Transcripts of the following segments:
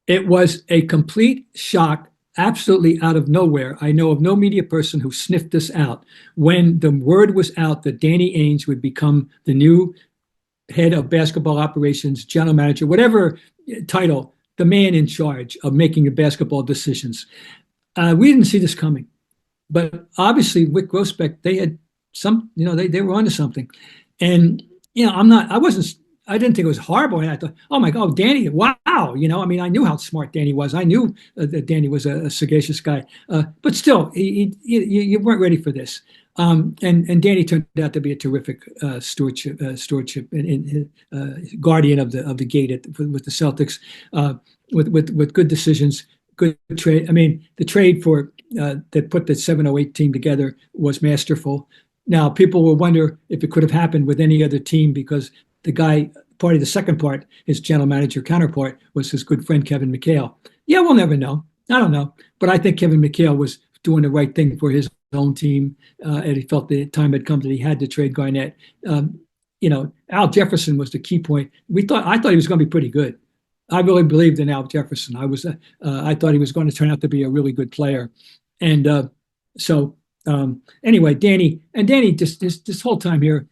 It was a complete shock, absolutely out of nowhere. I know of no media person who sniffed this out. When the word was out that Danny Ainge would become the new head of basketball operations, general manager, whatever title, the man in charge of making the basketball decisions. We didn't see this coming. But obviously, Wick Grossbeck, they had some, they were onto something. And, I didn't think it was horrible. And I thought, oh my God, Danny, wow. I knew how smart Danny was. I knew that Danny was a sagacious guy. But still, you weren't ready for this. And Danny turned out to be a terrific stewardship and guardian of the gate with the Celtics, with good decisions, good trade. I mean, the trade for that put the 708 team together was masterful. Now, people will wonder if it could have happened with any other team because the second part, his general manager counterpart, was his good friend Kevin McHale. Yeah, we'll never know. I don't know. But I think Kevin McHale was doing the right thing for his own team, and he felt the time had come that he had to trade Garnett. Al Jefferson was the key point. I thought he was going to be pretty good. I really believed in Al Jefferson. I thought he was going to turn out to be a really good player, and anyway, Danny just this whole time here,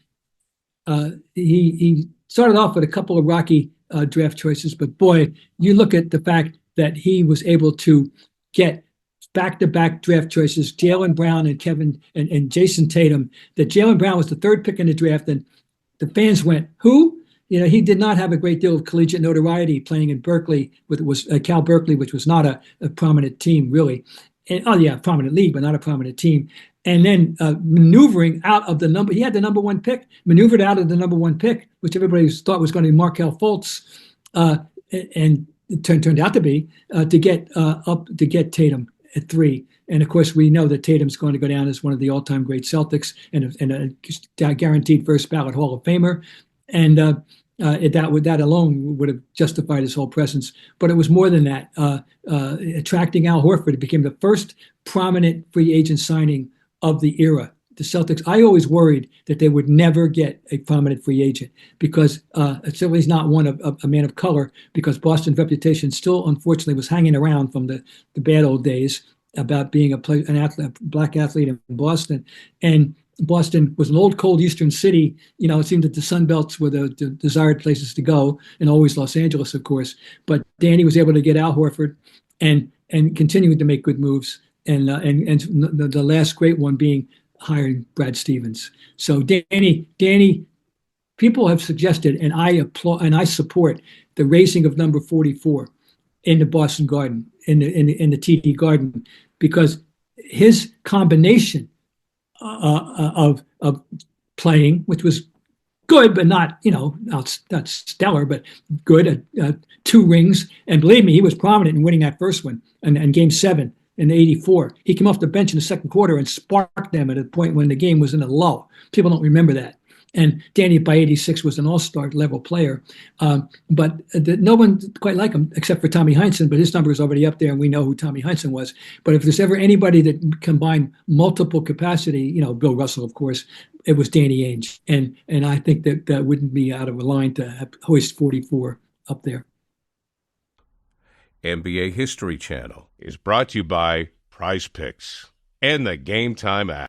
he started off with a couple of rocky draft choices, but boy, you look at the fact that he was able to get back-to-back draft choices, Jaylen Brown and Jayson Tatum. That Jaylen Brown was the third pick in the draft, and the fans went, "Who?" He did not have a great deal of collegiate notoriety playing in Berkeley, Cal Berkeley, which was not a prominent team really. And, prominent league, but not a prominent team. And then maneuvering out of he had the number one pick, maneuvered out of the number one pick, which everybody thought was going to be Markelle Fultz, and it turned out to be to get Tatum at 3. And of course, we know that Tatum's going to go down as one of the all-time great Celtics and a guaranteed first ballot Hall of Famer. And that alone would have justified his whole presence. But it was more than that. Attracting Al Horford, it became the first prominent free agent signing of the era. The Celtics, I always worried that they would never get a prominent free agent because certainly he's not one of a man of color, because Boston's reputation still, unfortunately, was hanging around from the bad old days about being a black athlete in Boston. And Boston was an old, cold Eastern city. It seemed that the Sun Belts were the desired places to go, and always Los Angeles, of course. But Danny was able to get Al Horford and continuing to make good moves. And the last great one being hiring Brad Stevens. So Danny, people have suggested, and I applaud and I support the raising of number 44 in the Boston Garden, in the TD Garden, because his combination of playing, which was good, but not not stellar, but good. 2 rings, and believe me, he was prominent in winning that first one and Game 7 in '84. He came off the bench in the second quarter and sparked them at a point when the game was in a lull. People don't remember that. And Danny, by '86, was an all-star level player. But no one quite like him except for Tommy Heinsohn, but his number is already up there, and we know who Tommy Heinsohn was. But if there's ever anybody that combined multiple capacity, Bill Russell, of course, it was Danny Ainge. And I think that wouldn't be out of line to hoist 44 up there. NBA History Channel is brought to you by Prize Picks and the Game Time app.